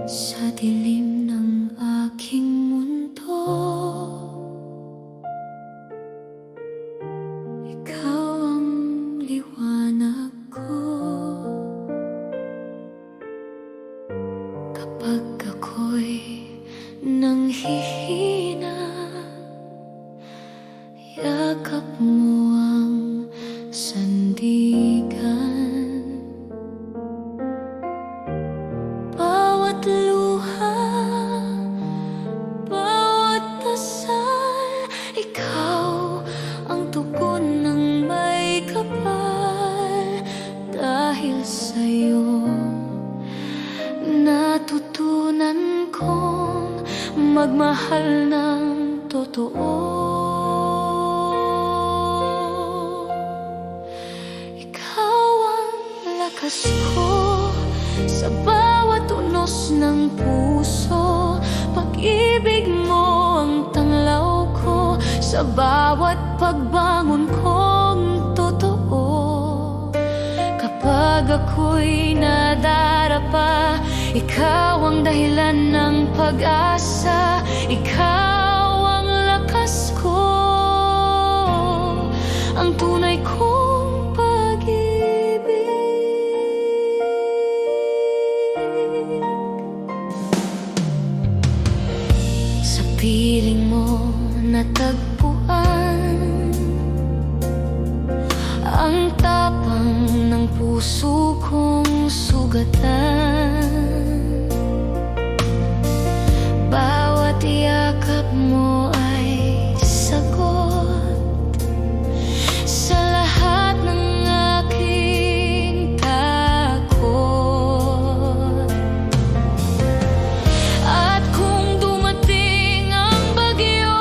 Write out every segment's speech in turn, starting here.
Sa dilim ng aking mundo, ikaw ang liwanag ko. Kapag ako'y nanghihina, yakap mo ang sandigan. Bawat luha, bawat dasal, ikaw ang tugon ng may kapal. Dahil sa'yo natutunan kong magmahal ng totoo. Ikaw ang lakas ko sa bawat unos ng puso. Pag-ibig mo ang tanglaw ko sa bawat pagbangon kong totoo. Kapag ako'y nadarapa, ikaw ang dahilan ng pag-asa. Ikaw ang lakas ko, ang tunay kong pag-ibig. Sa piling mo natagpuan ang tapang ng puso kong sugatan. Bawat yakap mo ay sagot sa lahat ng aking takot. At kung dumating ang bagyo,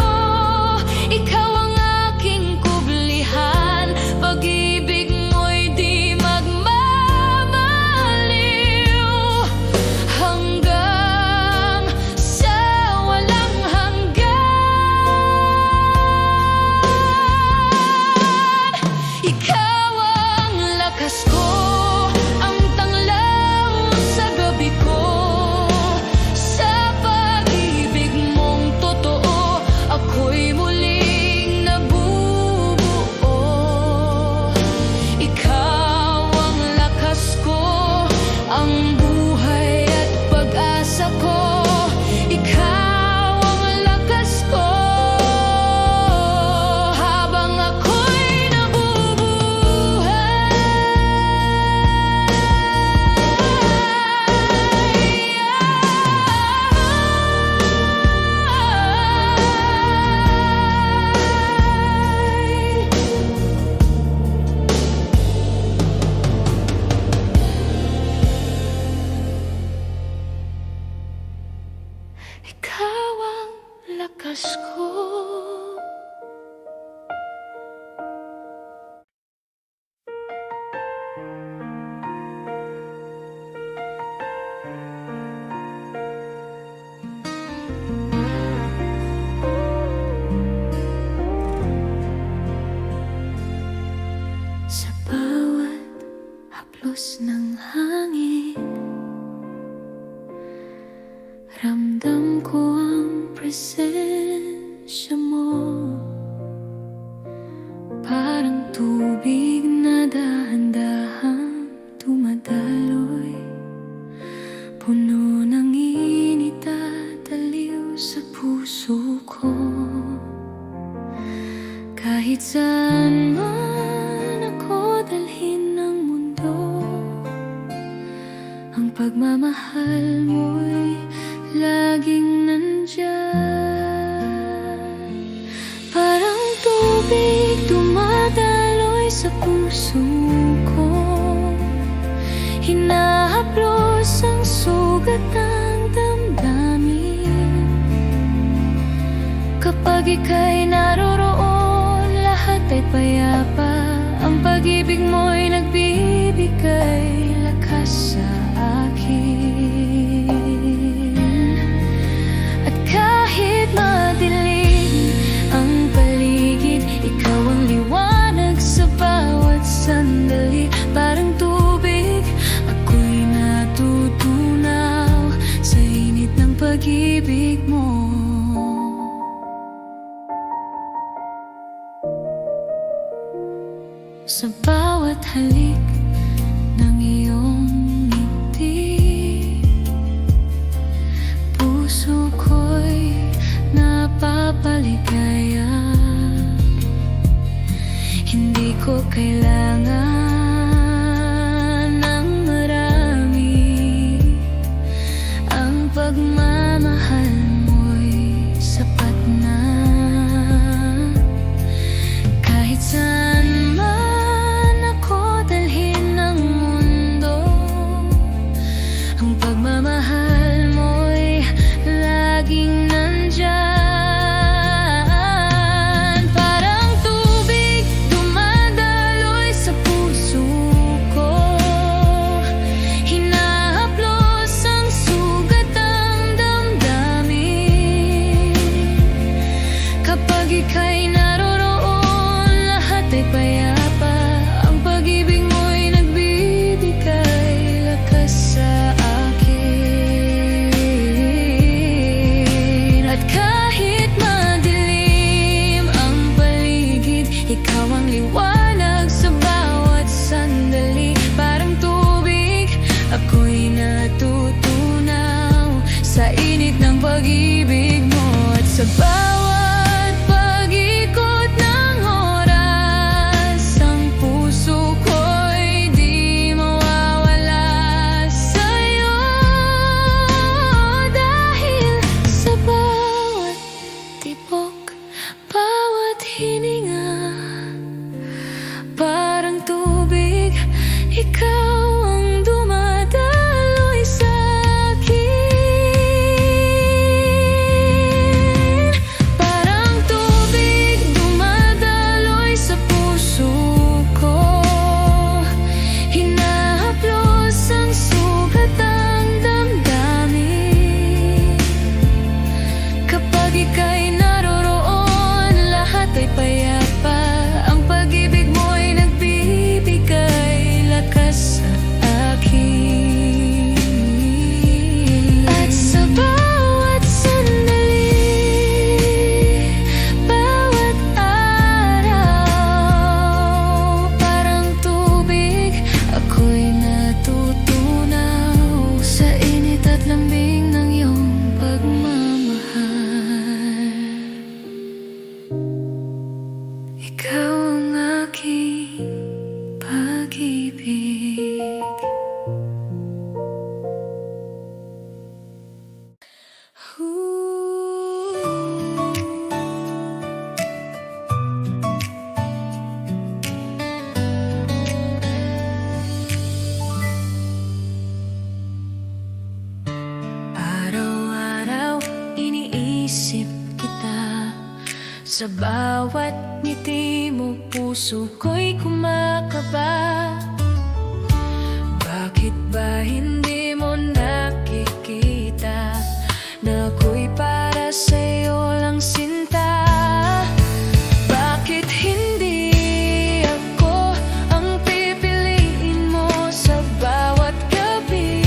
ikaw ang aking kublihan. Pag-ibig mo'y di magmamaliw hanggang sa walang hanggan. Ikaw ang lakas ko, ang tanglaw sa gabi ko. Sa pag-ibig mong totoo, ako'y muling nabubuo. Ikaw ang lakas ko, ang buhay at pag-asa ko. Ikaw ang lakas ko habang ako'y nabubuhay. Ikaw ang lakas ko. Sa bawat haplos ng hangin, ramdam ko ang presensya mo. Parang tubig na dahan-dahang dumadaloy, puno ng init at aliw sa puso ko. Kahit saan man ako dalhin ng mundo, ang pagmamahal mo'y laging nandyan. Parang tubig dumadaloy sa puso ko, hinahaplos ang sugat ng damdamin. Kapag ika'y naroroon, lahat ay payapa. Ang pag-ibig mo'y nagbibigay lakas sa akin. At kahit madilim ang paligid, ikaw ang liwanag sa bawat sandali. Parang tubig, ako'y natutunaw sa'yo. sa bawat halik ng iyong ngiti. Puso ko'y napapaligaya. Hindi ko kailangan ng marami. Ang pagmamahal mo'y sapat na. Kahit saan man ako dalhin ng mundo, ang pagmamahal mo'y laging nandyan. Parang tubig dumadaloy sa puso ko, hinahaplos ang sugat ng damdamin. Kapag ika'y naroroon, lahat ay payapa. Ang pag-ibig mo'y nagbibigay lakas sa akin. At kahit madilim ang paligid, ikaw ang liwanag sa bawat sandali. Parang tubig, ako'y natutunaw sa init ng pag-ibig mo. At sa bawat pag-ikot ng oras, ang puso ko'y di mawawala sa'yo. Dahil sa bawat tibok, bawat hininga, parang tubig, ikaw ang dumadaloy sa akin. Parang tubig dumadaloy sa puso ko, hinahaplos ang sugat ng damdamin. Kapag ika'y naroroon, lahat ay payapa. Ang pag-ibig mo'y nagbibigay lakas sa akin. At sa bawat sandali, bawat araw, parang tubig, ako'y natutunaw sa init at lambing ng iyong pagmamahal. Ikaw ang aking pag-ibig. Araw-araw iniisip kita. Sa bawat ngiti mo, puso ko'y kumakaba. Bakit ba hindi mo nakikita na ako'y para sa'yo lang sinta? Bakit hindi ako ang pipiliin mo sa bawat gabi?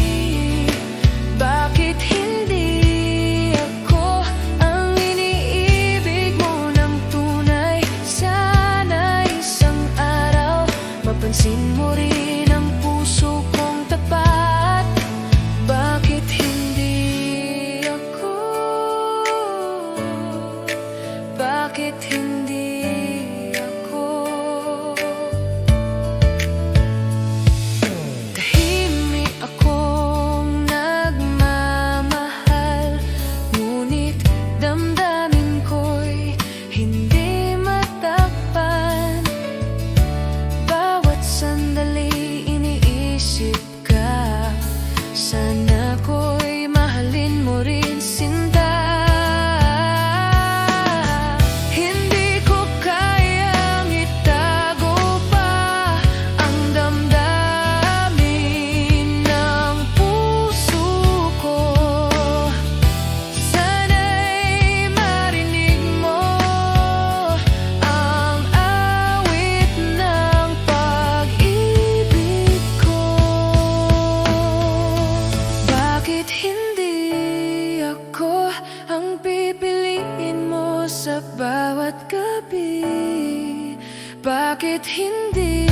Bakit hindi ako ang iniibig mo ng tunay? Sana isang araw mapansin mo rin ang puso kong tapat. Bakit hindi ako? Bakit hindi ako? Tahimik akong nagmamahal, ngunit damdamin ko'y hindi matakpan. Bawat sandali iniisip ka, sana ko'y mahalin mo rin sinta. Hindi ko kayang itago pa ang damdamin ng puso ko. Sana'y marinig mo ang awit ng pag-ibig ko. Bakit hindi ako ang pipiliin mo sa bawat gabi? Bakit hindi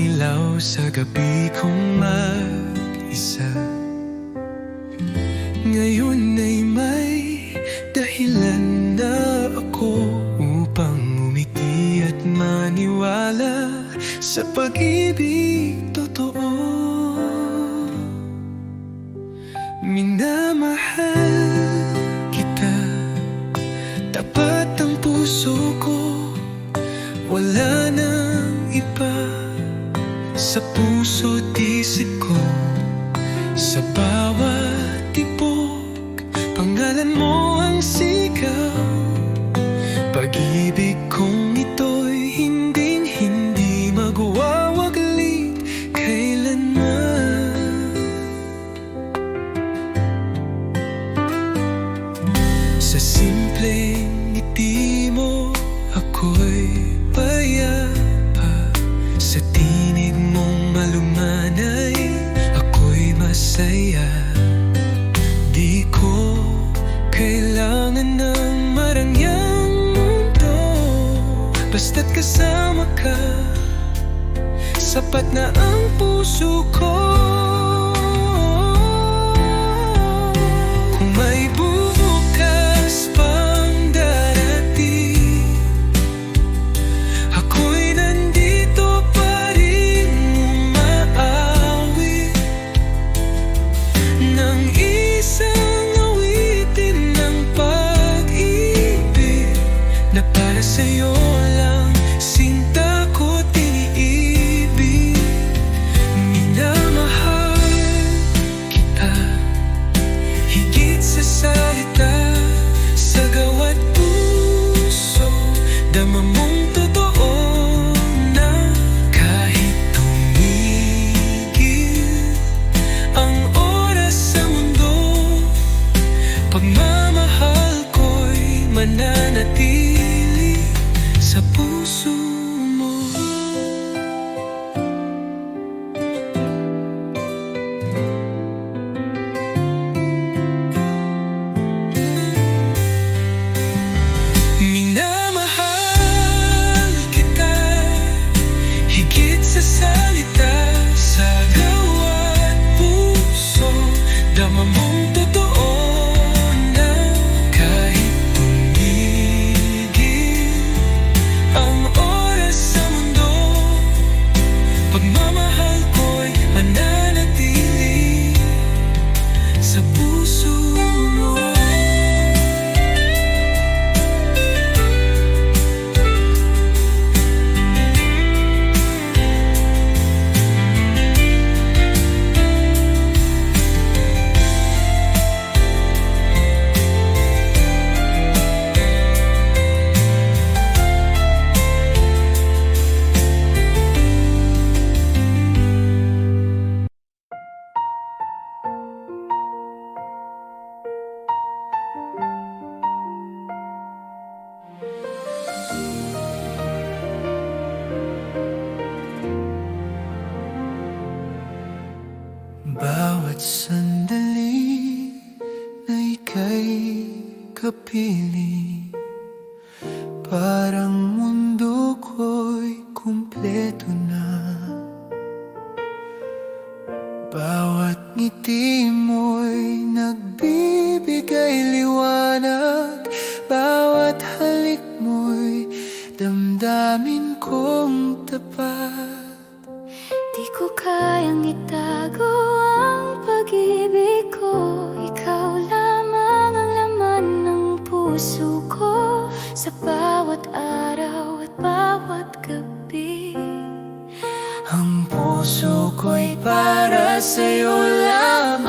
ilaw sa gabi kong mag-isa. Ngayon ay may dahilan na ako upang umiti at maniwala sa pag-ibig totoo. Minamahal kita, tapat ang puso ko, wala nang iba sa puso't isip ko. Sa bawat tibok, pangalan mo ang sigaw. Pag-ibig kong ito'y hindi magwawaglit kailanman. Sa simpleng ngiti mo ako'y payapa. Sa tinig mong malumanay ako'y masaya. Di ko kailangan ng marangyang mundo, basta't kasama ka, sapat na ang puso ko. Kung may bubukas pang darating, ako'y nandito pa rin umaawit ng isang awitin ng pag-ibig na para sa'yo lang, sinta ko tiniibig. Minamahal kita, higit sa salita, sa gawa't puso, dama mong totoo na kahit tumigil ang oras sa mundo, pagmamahal ko'y mananatili sa puso mo. Minamahal kita, higit sa salita, sa gawa't puso, dama mong totoo na kahit tumigil ang oras sa mundo, pagmamahal ko'y mananatili sa puso mo. Bawat sandali na ika'y kapiling, parang mundo ko'y kumpleto na. Bawat ngiti mo'y nagbibigay liwanag, bawat halik mo'y damdamin kong tapat. Di ko kayang itago ang pag-ibig ko, ikaw lamang ang laman ng puso ko. Sa bawat araw at bawat gabi, Ang puso ko'y para sa'yo lamang.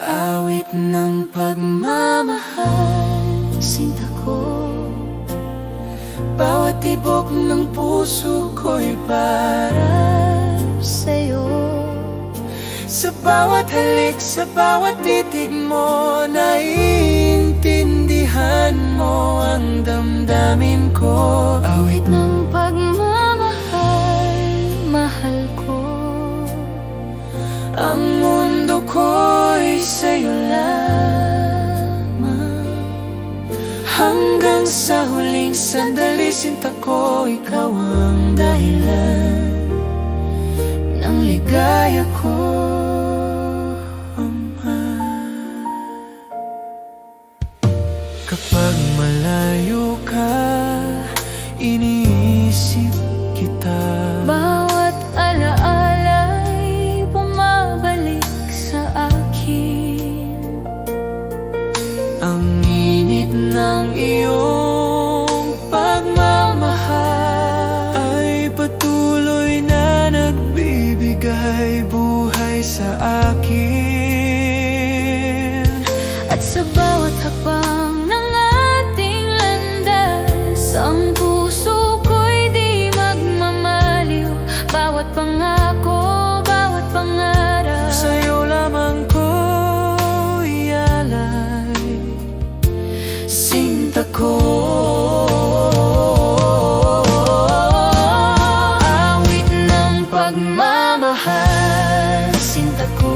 awit ng pagmamahal, sinta ko. Bawat tibok ng puso ko'y para Sa'yo, sa bawat halik, sa bawat titig mo, naiintindihan mo ang damdamin ko. awit ng pagmamahal, mahal ko. Ang mundo ko'y sa'yo lamang. Hanggang sa huling sandali, sinta ko, ikaw ang dahilan ng ligaya ko, Ama. Kapag malayo ka, iniisip kita. Bawat alaala'y bumabalik sa akin. Ang init ng iyong pagmamahal ay patuloy na nagbibigay buhay sa akin. At sa bawat hakbang ng ating landas, ang puso ko'y di magmamaliw. Bawat pangako, bawat pangarap, Sa'yo lamang ko ialay, sinta ko. awit ng pagmamahal, sinta ko.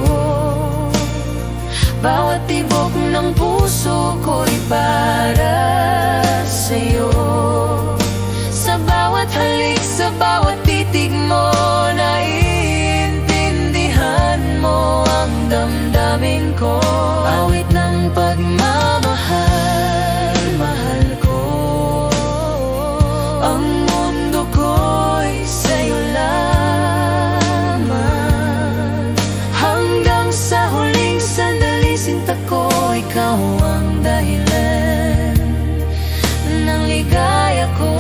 Bawat tibok ng puso ko'y para sa'yo. Sa bawat halik, sa bawat titig mo, naiintindihan mo ang damdamin ko. Awit ng pagmamahal, mahal ko. Ang mundo ko'y sa'yo lamang. Hanggang sa huling sandali, sinta ko, ikaw ang dahilan ng ligaya ko.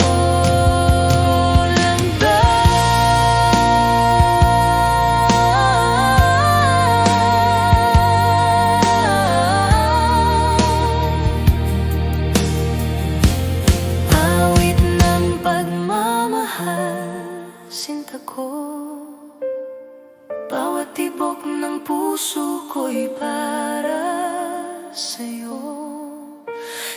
Awit ng pagmamahal, sinta ko. Bawat tibok ng puso ko'y para sa'yo.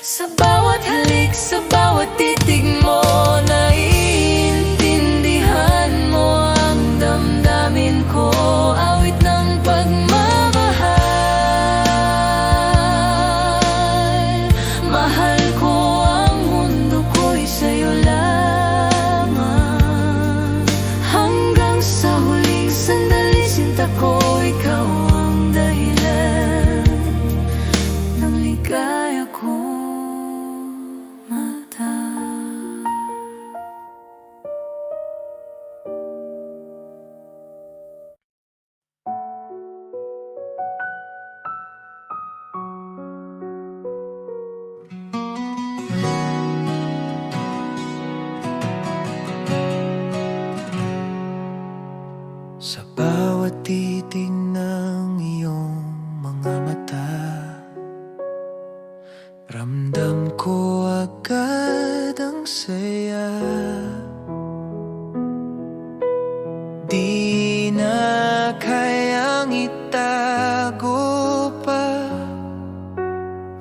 Sa bawat halik, sa bawat titig mo, naiintindihan mo ang damdamin ko. Awit ng pagmamahal, mahal ko. Ang mundo ko'y sa'yo lamang. Hanggang sa huling sandali, sinta ko, ikaw ang dahilan ng ligaya ko, mata. Sa bawat titig ng iyong mga mata, ramdam ko agad ang saya. Di na kayang itago pa,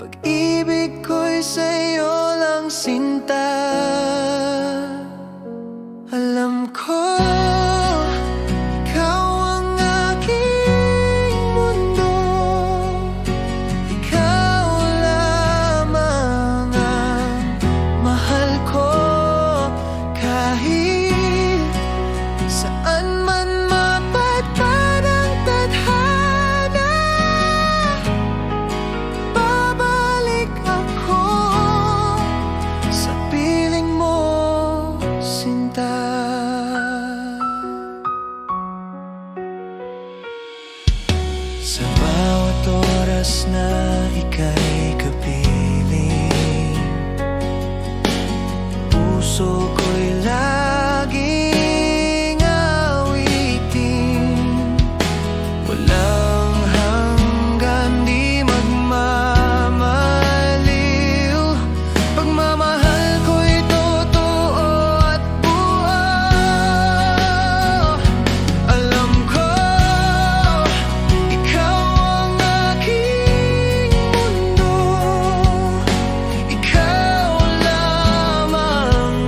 pag-ibig ko'y sa'yo lang, sinta. Alam ko sa bawat oras na ika'y kapiling, puso ko'y laging awitin. Walang hanggan, di magmamaliw. Pagmamahal ko'y totoo at buo. Alam ko ikaw ang aking mundo, ikaw lamang ang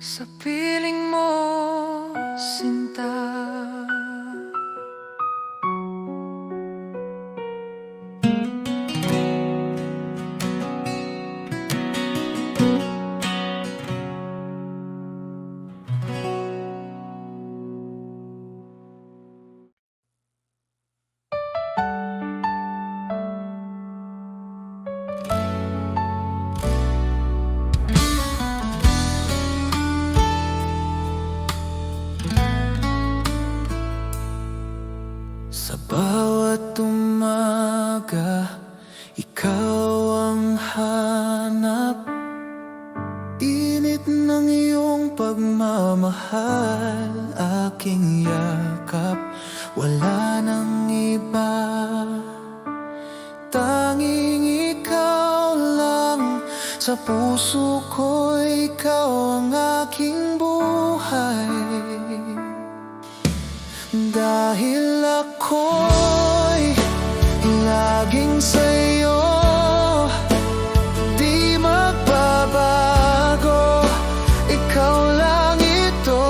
sa piling mo, sinta. Sa bawat umaga, ikaw ang hanap. Init ng iyong pagmamahal, aking yakap. Wala nang iba, tanging ikaw lang. Sa puso ko, ikaw ang aking buhay. Dahil ako'y laging sa'yo, di magbabago. Ikaw lang ito,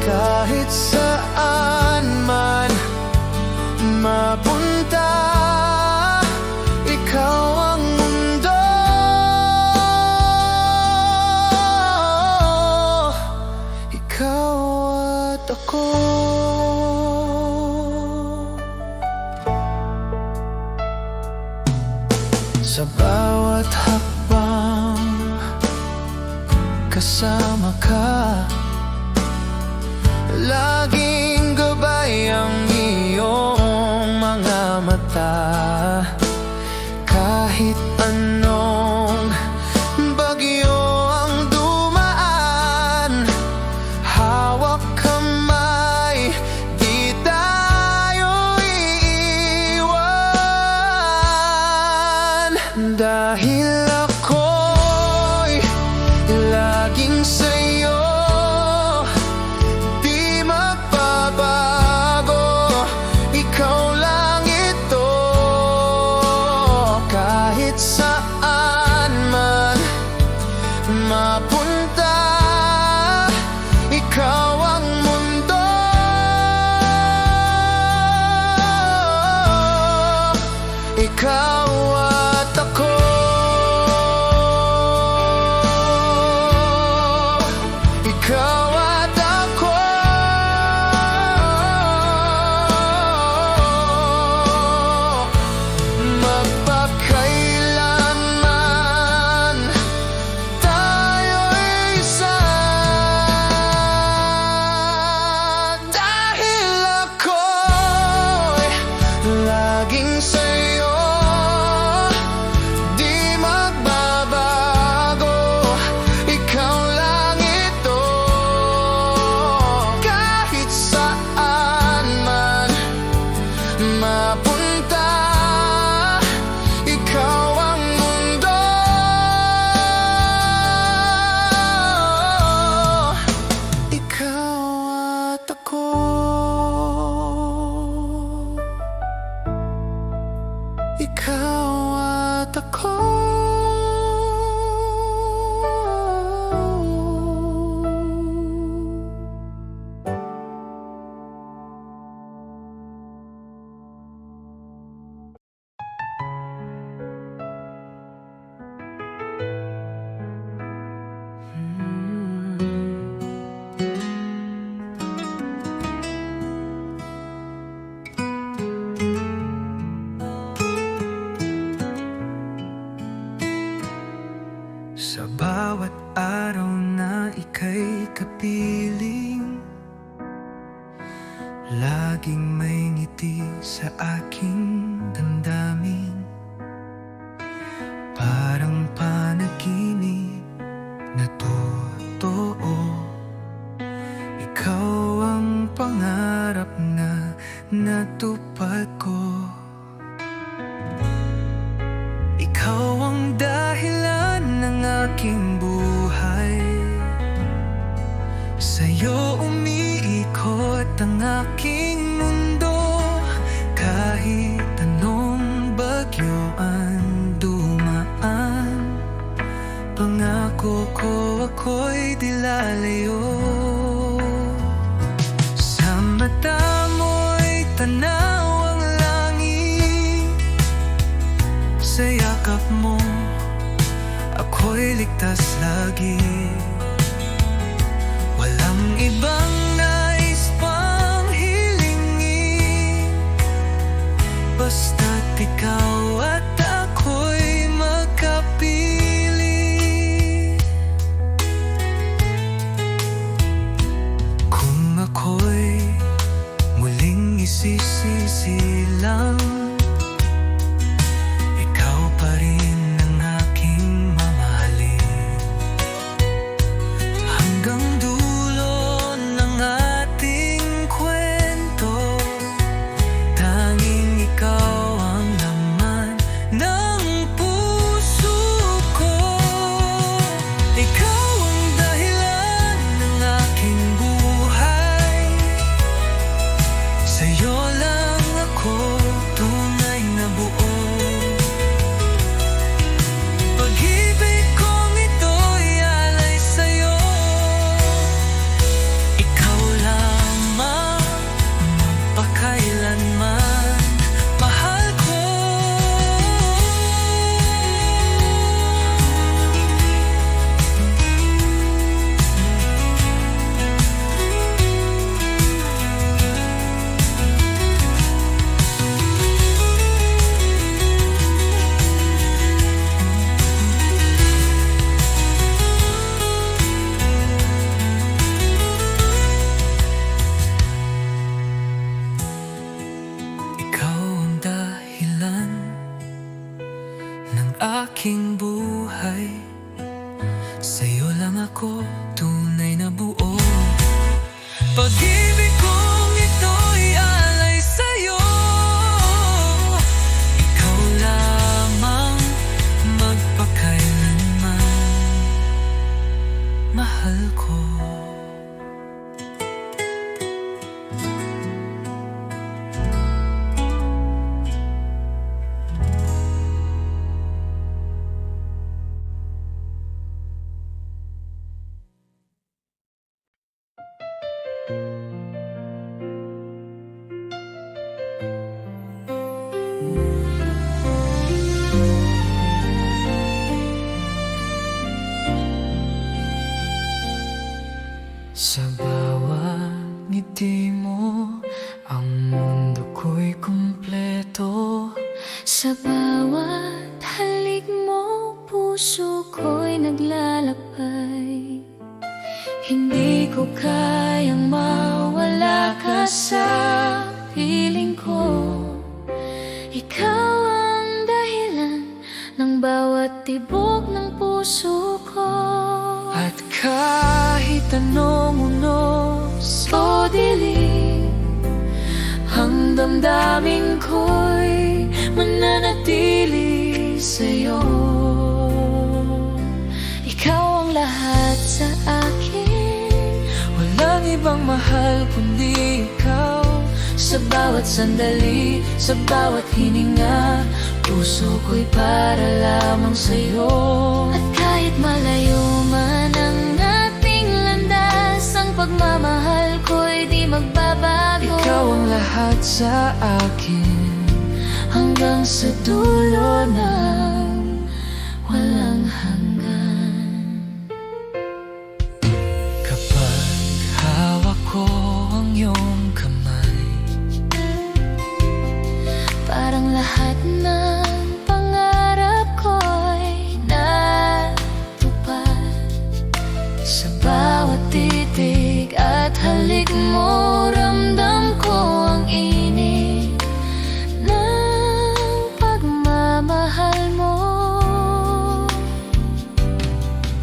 kahit saan man mapunta. Ikaw ang mundo, ikaw at ako. Sa bawat hakbang, kasama ka. Laging gabay ang iyong mga mata. Kahit anong bagyo ang dumaan, hawak kamay, di tayo iiwan. Dahil ako'y laging sa'yo, di magbabago. Ikaw lang ito, kahit saan man mapunta. Ikaw ang mundo, ikaw at ako. Ikaw at ako, magpakailanman tayo'y isa. Dahil ako'y laging sa'yo, di magbabago. Ikaw lang ito, kahit saan man mapunta. Ikaw ang mundo, ikaw at ako. Ikaw at ako. Sa bawat araw na ika'y kapiling, laging may ngiti sa aking damdamin. Parang panaginip na totoo, ikaw ang pangarap na natupad ko. Ikaw ang dahilan ng aking buhay, sa'yo umiikot ang aking mundo. Kahit anong bagyo ang dumaan, pangako pagsuko ako'y di lalayo. Sa mata mo'y tanaw ang langit, sa yakap mo ako'y ligtas lagi. Walang ibang nais pang hilingin, basta't ikaw at ako'y magkapili. Kung ako'y muling isisilang, ikaw pa rin ang aking mamahalin. Hanggang dulo ng ating kwento, tanging ikaw ang laman ng puso ko. Ikaw ang dahilan ng aking buhay, sa'yo lang ako tunay na buo. Pag-ibig kong ito'y alay sa'yo, ikaw lamang magpakailanman, mahal ko. Ikaw ang dahilan ng aking buhay, sa'yo lang ako tunay na buo. Pag-ibig kong ito'y alay sa'yo, ikaw lamang magpakailanman, mahal ko. Sa bawat ngiti mo, ang mundo ko'y kumpleto. Sa bawat halik mo, puso ko'y naglalakbay. Hindi ko kayang mawala ka sa piling ko. Ikaw ang dahilan ng bawat tibok ng puso ko. At kahit anong unos O dilim, ang damdamin ko'y mananatili sa'yo. Ikaw ang lahat sa akin, walang ibang mahal kundi ikaw. sa bawat sandali, sa bawat hininga, puso ko'y para lamang sa'yo. At kahit malayo man ang ating landas, ang pagmamahal ko'y di magbabago. Ikaw ang lahat sa akin, hanggang sa dulo ng walang hanggan. kapag hawak ko ang iyong kamay, Parang lahat ng pangarap ko'y natupad. Sa bawat titig at halik mo, ramdam ko ang init ng pagmamahal mo.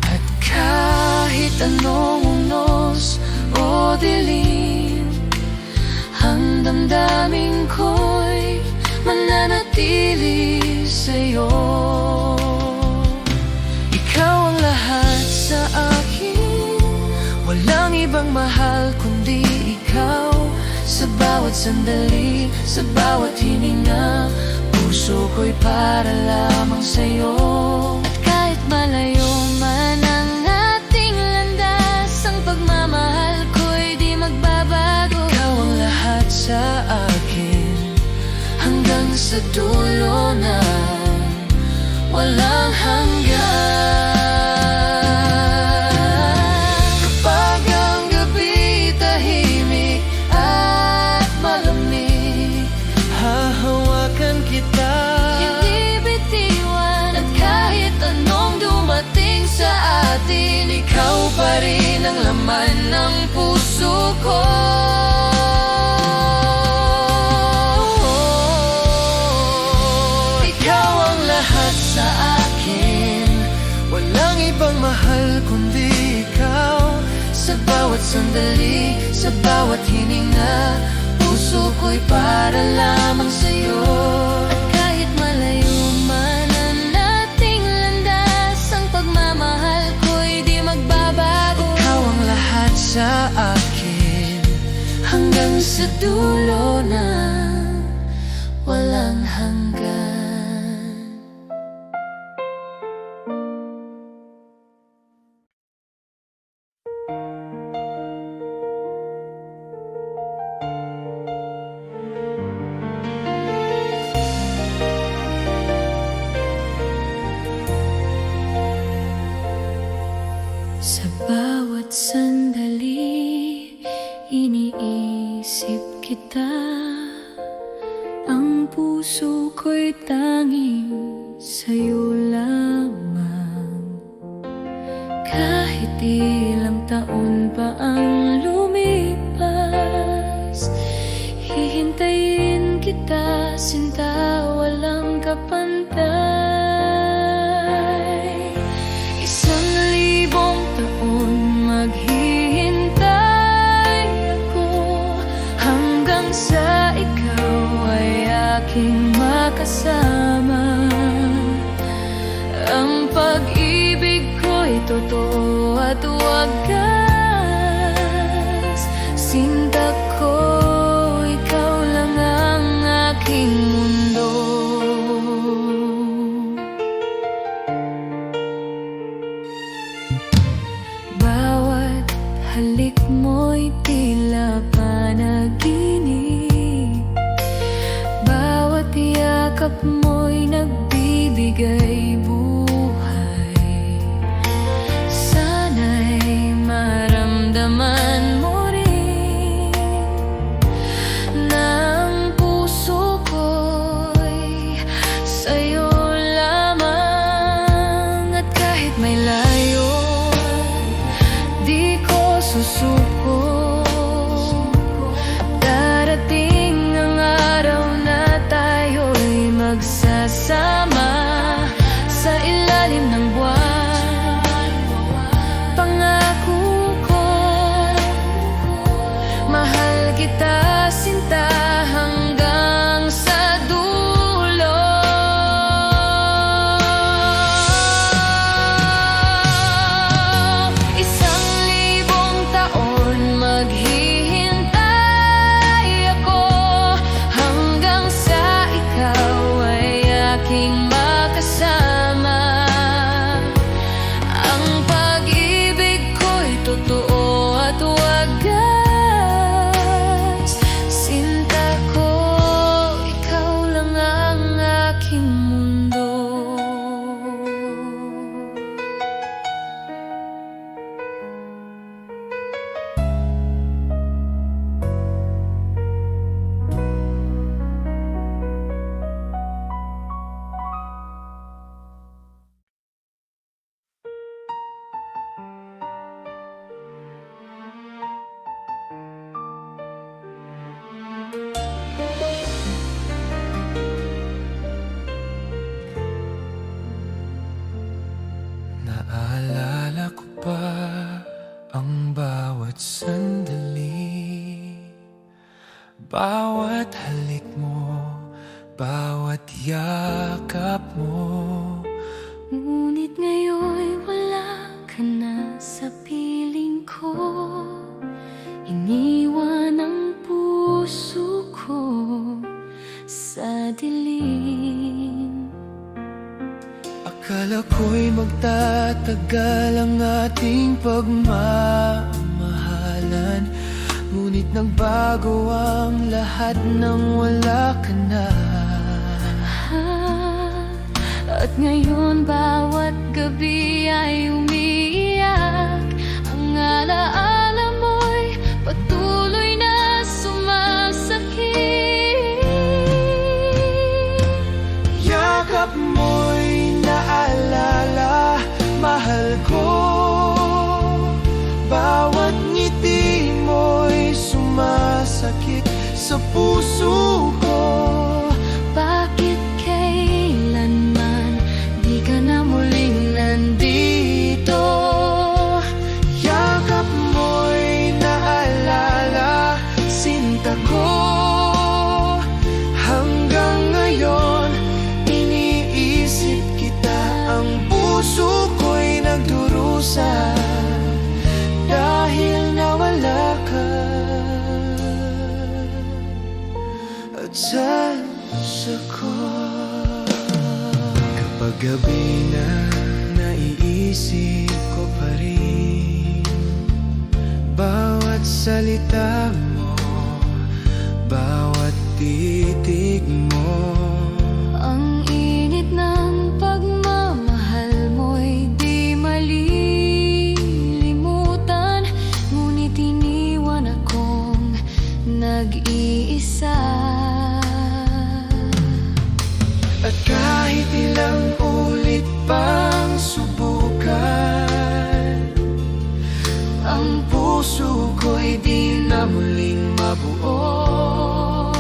at kahit anong unos o dilim, Ang damdamin ko'y mananatili sa'yo. ikaw ang lahat sa akin, walang ibang mahal kundi ikaw. Sa bawat sandali, sa bawat hininga, puso ko'y para lamang sa'yo. At kahit malayo man ang sa dulo na walang hanggan. Kapag ang gabi tahimik at malamig, hahawakan kita, hindi bitiwan. At kahit anong dumating sa atin, ikaw pa rin ang laman ng puso ko. Ikaw ang lahat sa akin, walang ibang mahal kundi ikaw. sa bawat sandali, sa bawat hininga, puso ko'y para lamang sa'yo. At kahit malayo man ang ating landas, ang pagmamahal ko'y di magbabago. Ikaw ang lahat sa akin, Hanggang sa dulo na walang hanggan. Sa bawat sandali, iniisip kita. Ang puso ko'y tanging sa'yo lamang. Kahit ilang taon pa ang lumipas, hihintayin kita, sinta, walang kapantay. 1,000 taon maghihintay ako, hanggang sa ikaw ay aking makasama. Ang pag-ibig ko'y totoo at wagas. Sinta ko, ikaw lang ang aking mundo. Bawat halik mo'y tila panaginip, bawat yakap mo'y nagbibigay buhay. Sana'y maramdaman mo rin na ang puso ko'y sa'yo lamang. At kahit may layo, di ko susuko. Darating ang araw na tayo'y magsasama sa ilalim ng buwan. Pangako ko, mahal kita, sinta, hanggang sa dulo. 1,000 taon maghihintay ako, hanggang sa ikaw ay aking makasama. Ang pag-ibig ko'y totoo at wagas. Sinta ko, ikaw lang ang aking mundo. naalala ko pa ang bawat sandali, bawat halik mo, bawat yakap mo. Ngunit ngayon'y wala ka na sa piling ko. Iniwan ang puso ko sa dilim. Akala ko'y magtatagal ang ating pagmamahalan, ngunit nagbago ang lahat nang wala ka na. Ngayon bawat gabi ay umiiyak. Ang alaala mo'y patuloy na sumasakit. Yakap mo'y naalala, mahal ko. Bawat ngiti mo'y sumasakit sa puso ko. Bakit kailanman di ka na muling nandito? Yakap mo'y naalala, sinta ko. Hanggang ngayon, iniisip kita. Ang puso ko'y nagdurusa dahil nawala ka. At sa puso ko, kapag gabi na naiisip ko pa rin bawat salita mo, bawat titig mo. Ang init ng pagmamahal mo'y di malilimutan. Ngunit iniwan akong nag-iisa. At kahit ilang ulit pang subukan, ang puso ko'y di na muling mabuo.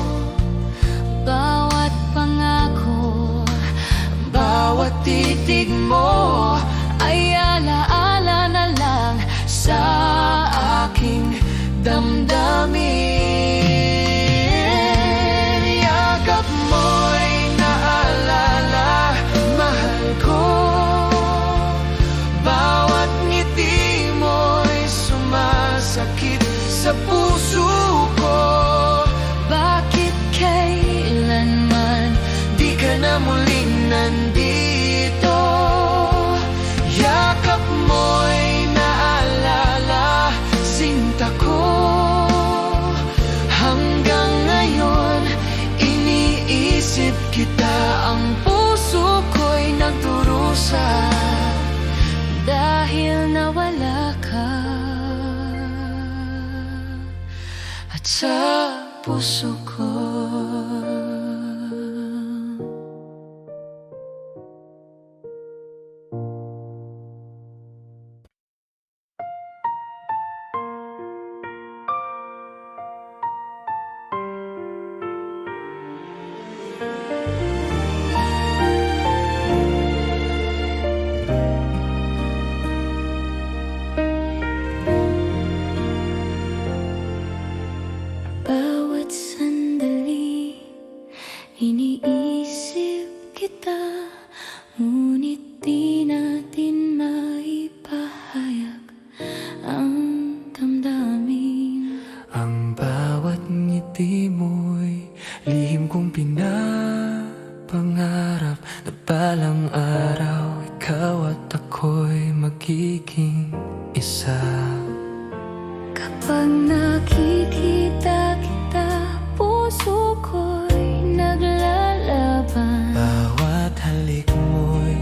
Bawat pangako, Bawat titig mo ay alaala na lang sa aking damdamin. yakap mo'y naalala, mahal ko. Bawat ngiti mo'y sumasakit sa puso ko. Bakit kailanman Di ka na muling nandito. Yakap mo'y naalala, sinta ko. Hanggang ngayon, iniisip kita. Ang puso ko'y nagdurusa dahil nawala ka? at sa puso ko. Bawat sandali, iniisip kita. Ngunit di natin maipahayag ang damdamin. Ang bawat ngiti mo'y lihim kong pinapangarap na balang araw ikaw at ako'y magiging isa. Kapag nakikita kita, puso ko'y naglalaban. Bawat halik mo'y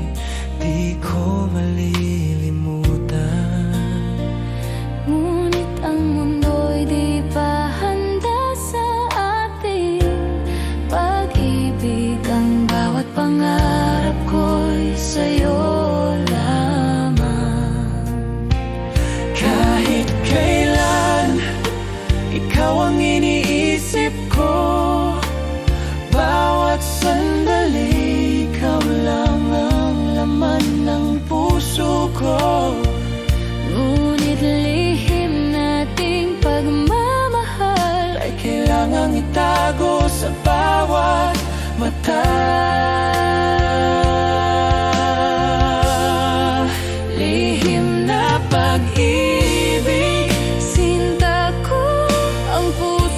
di ko malilimutan. Ngunit ang mundo'y di pa handa sa ating pag-ibig. Ang bawat pangarap ko'y sa'yo lamang. Kahit kailan, ikaw ang iniisip ko. Bawat sandali, ikaw lang ang laman ng puso ko. Ngunit lihim nating pagmamahal Ay kailangang itago sa bawat mata. lihim na pag-ibig. Sinta ko, ang puso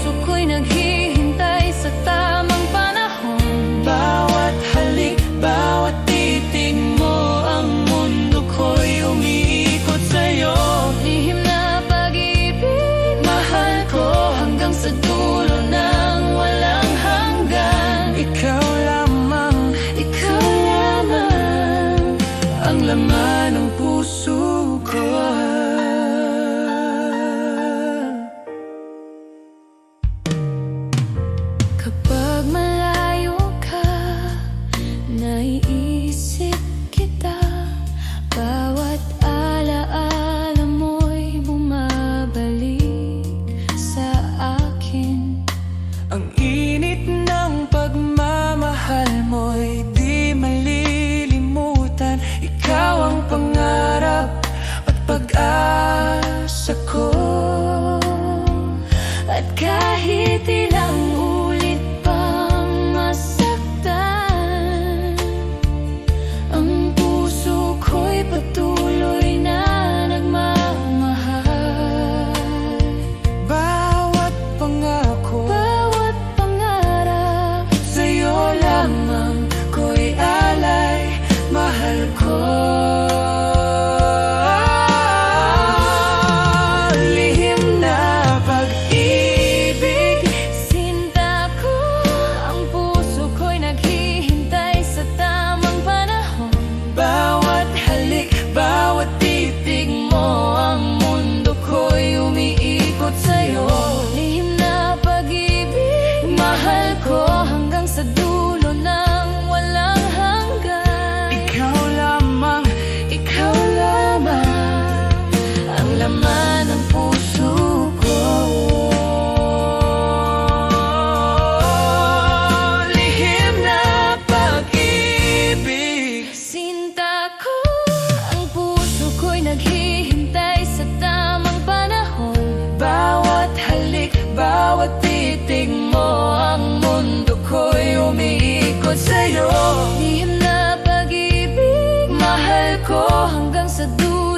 pag-asa ko. At kahit ilang ulit pang masaktan, ang puso ko'y patuloy na nagmamahal. Bawat pangako, Bawat pangarap, sa'yo lamang ko'y alay. Mahal ko. Lihim na pag-ibig, sinta ko, ang puso ko'y naghihintay sa tamang panahon. bawat halik, bawat titig mo, ang mundo ko'y umiikot sa'yo. Lihim na pag-ibig, mahal ko hanggang sa dulo ng walang hanggan. Ikaw lamang, Ikaw lamang ang laman ng puso ko. lihim na pag-ibig. Sinta ko, ang puso ko'y naghihintay sa tamang panahon. Bawat halik, bawat titig mo, ang mundo ko'y umiikot sa'yo. Lihim na pag-ibig, mahal ko hanggang sa dulo